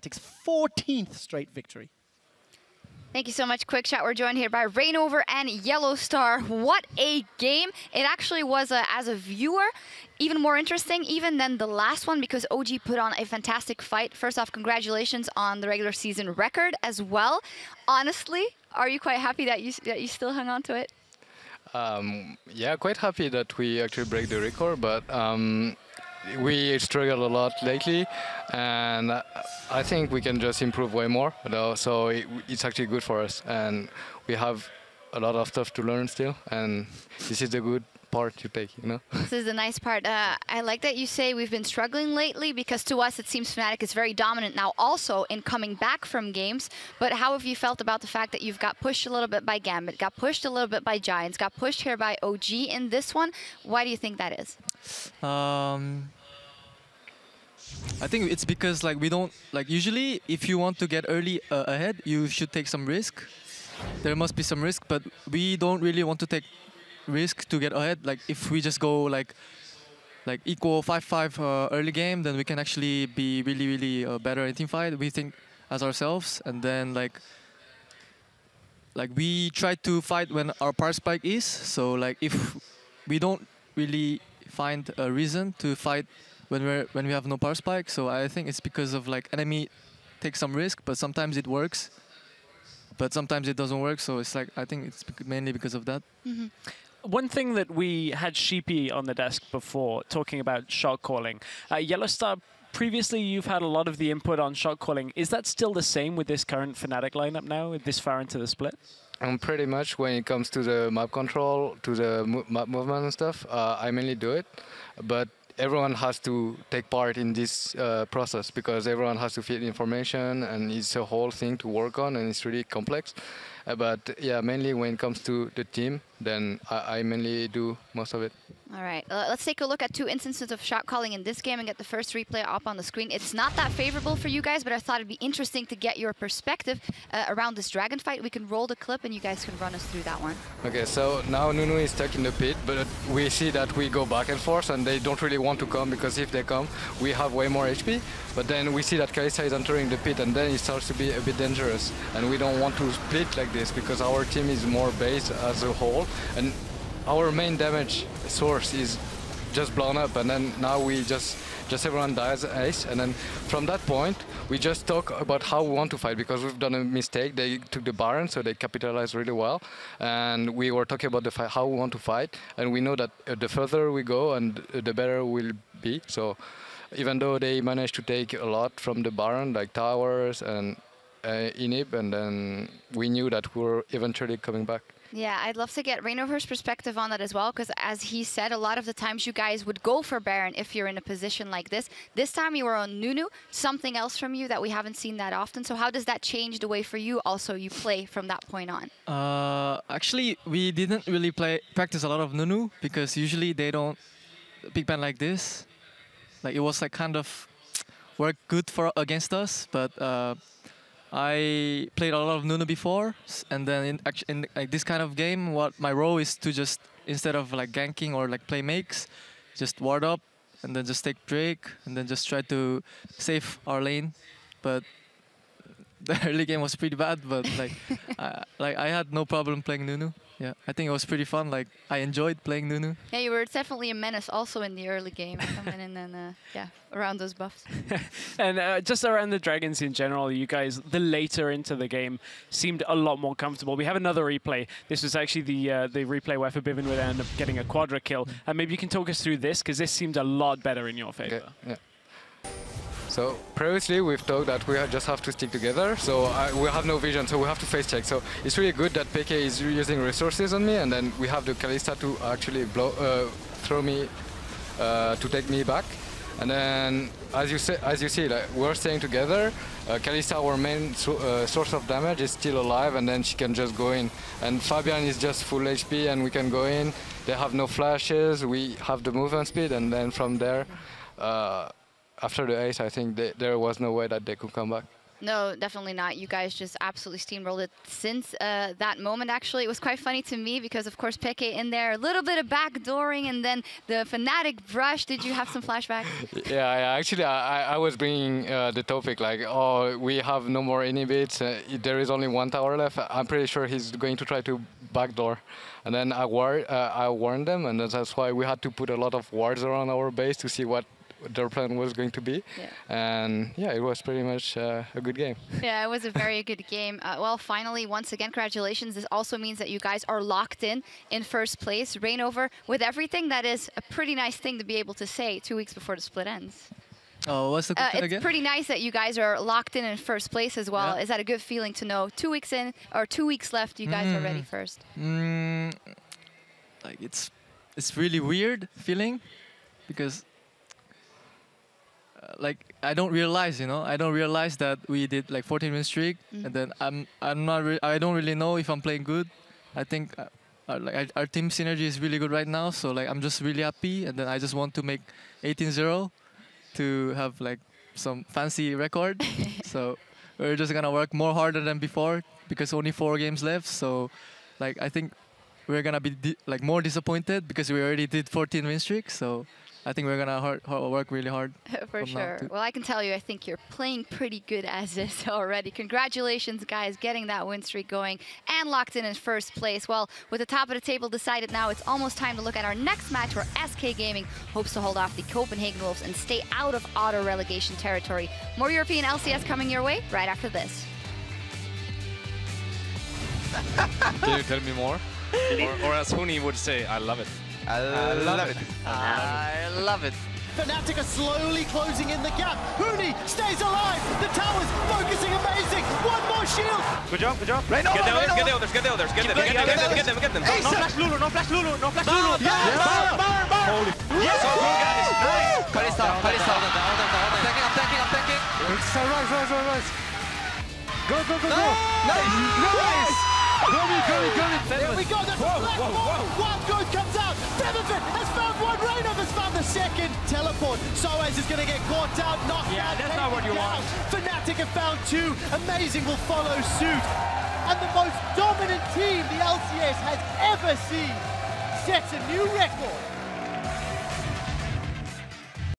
Fnatic's 14th straight victory. Thank you so much, QuickShot. We're joined here by Rainover and Yellowstar. What a game. It actually was, as a viewer, even more interesting even than the last one because OG put on a fantastic fight. First off, congratulations on the regular season record as well. Honestly, are you quite happy that you still hung on to it? Yeah, quite happy that we actually break the record, but we struggled a lot lately, and I think we can just improve way more. So it's actually good for us, and we have a lot of stuff to learn still, and this is the good part to take, you know? This is the nice part. I like that you say we've been struggling lately because to us it seems Fnatic is very dominant now also in coming back from games. But how have you felt about the fact that you've got pushed a little bit by Gambit, got pushed a little bit by Giants, got pushed here by OG in this one? Why do you think that is? I think it's because we don't usually if you want to get early ahead, you should take some risk. There must be some risk, but we don't really want to take risk to get ahead. If we just go equal 5-5 early game, then we can actually be really better in team fight. We think as ourselves, and then we try to fight when our power spike is. So if we don't really find a reason to fight when we have no power spike, so I think it's because of enemy take some risk, but sometimes it works, but sometimes it doesn't work. So it's I think it's mainly because of that. Mm-hmm. One thing that we had Sheepy on the desk before talking about shot calling. Yellowstar, previously you've had a lot of the input on shot calling. Is that still the same with this current Fnatic lineup now, this far into the split? Pretty much when it comes to the map control, to the map movement and stuff, I mainly do it. But everyone has to take part in this process because everyone has to feed information, and it's a whole thing to work on, and it's really complex. But yeah, mainly when it comes to the team, then I mainly do most of it. All right, let's take a look at two instances of shot calling in this game and get the first replay up on the screen. It's not that favorable for you guys, but I thought it'd be interesting to get your perspective around this dragon fight. We can roll the clip and you guys can run us through that one. Okay, so now Nunu is stuck in the pit, but we see that we go back and forth and they don't really want to come because if they come, we have way more HP. But then we see that Kalista is entering the pit and then it starts to be a bit dangerous. And we don't want to split like this because our team is more based as a whole. And our main damage source is just blown up, and then now we just everyone dies ace, and then from that point we just talk about how we want to fight because we've done a mistake. They took the Baron, so they capitalized really well, and we were talking about the fight, how we want to fight, and we know that the further we go and the better we'll be. So even though they managed to take a lot from the Baron, like towers and inhib, and then we knew that we were eventually coming back. Yeah, I'd love to get Rainover's perspective on that as well, because as he said, a lot of the times you guys would go for Baron if you're in a position like this. This time you were on Nunu, something else from you that we haven't seen that often. So how does that change the way for you also you play from that point on? Actually, we didn't really practice a lot of Nunu because usually they don't big ban like this. It was kind of worked good against us, but I played a lot of Nunu before, and then in this kind of game, what my role is to just, instead of ganking or play makes, just ward up and then just take Drake and then just try to save our lane. But the early game was pretty bad, but I had no problem playing Nunu. Yeah, I think it was pretty fun. I enjoyed playing Nunu. Yeah, you were definitely a menace also in the early game, coming in and yeah, around those buffs. And just around the dragons in general, you guys, the later into the game, seemed a lot more comfortable. We have another replay. This was actually the replay where Forbidden would end up getting a quadra kill. And maybe you can talk us through this, because this seemed a lot better in your favor. Okay, yeah. So previously we've talked that we just have to stick together, so we have no vision, so we have to face check. So it's really good that PK is using resources on me, and then we have the Kalista to actually throw me to take me back. And then as you see, we're staying together. Kalista, our main source of damage, is still alive, and then she can just go in. And Fabian is just full HP, and we can go in. They have no flashes. We have the movement speed, and then from there. After the ace, I think there was no way that they could come back. No, definitely not. You guys just absolutely steamrolled it since that moment, actually. It was quite funny to me because, of course, Peke in there, a little bit of backdooring, and then the Fnatic brush. Did you have some flashbacks? Yeah, actually, I was bringing the topic like, oh, we have no more inhibits. There is only one tower left. I'm pretty sure he's going to try to backdoor. And then I warned them, and that's why we had to put a lot of wards around our base to see what their plan was going to be. Yeah. And yeah, it was pretty much a good game. Yeah, it was a very good game. Well, finally, once again, congratulations. This also means that you guys are locked in first place. Reignover, with everything, that is a pretty nice thing to be able to say 2 weeks before the split ends. Oh, what's the question again? It's pretty nice that you guys are locked in first place as well. Yeah. Is that a good feeling to know 2 weeks in, or 2 weeks left, you guys are ready first? Like it's really weird feeling because like I don't realize, I don't realize that we did like 14-win streak, and then I don't really know if I'm playing good. I think like our team synergy is really good right now, so like I'm just really happy, and then I just want to make 18-0 to have like some fancy record. So we're just gonna work more harder than before because only 4 games left. So like I think we're gonna be like more disappointed because we already did 14-win streak. So I think we're gonna work really hard. For sure. Well, I can tell you, I think you're playing pretty good as is already. Congratulations, guys, getting that win streak going and locked in first place. Well, with the top of the table decided now, it's almost time to look at our next match where SK Gaming hopes to hold off the Copenhagen Wolves and stay out of auto-relegation territory. More European LCS coming your way right after this. Can you tell me more? or as Huni would say, I love it. I love it. I love it. Fnatic are slowly closing in the gap. Huni stays alive. The tower's focusing amazing. One more shield. Good job, good job. Right, Get the others. Get them. Hey, No flash Lulu, no flash Lulu. Yeah, burn. Holy. Yes, so good, guys. Nice. Kalista. I'm tanking. Rise. Go. Nice. There we go. There's a black ball. Wild Growth comes out. Devonfit has found one. Reignover's found the second. Teleport. Soaz is going to get caught out. Knocked out. That's not what you want. Fnatic have found 2. Amazing will follow suit. And the most dominant team the LCS has ever seen sets a new record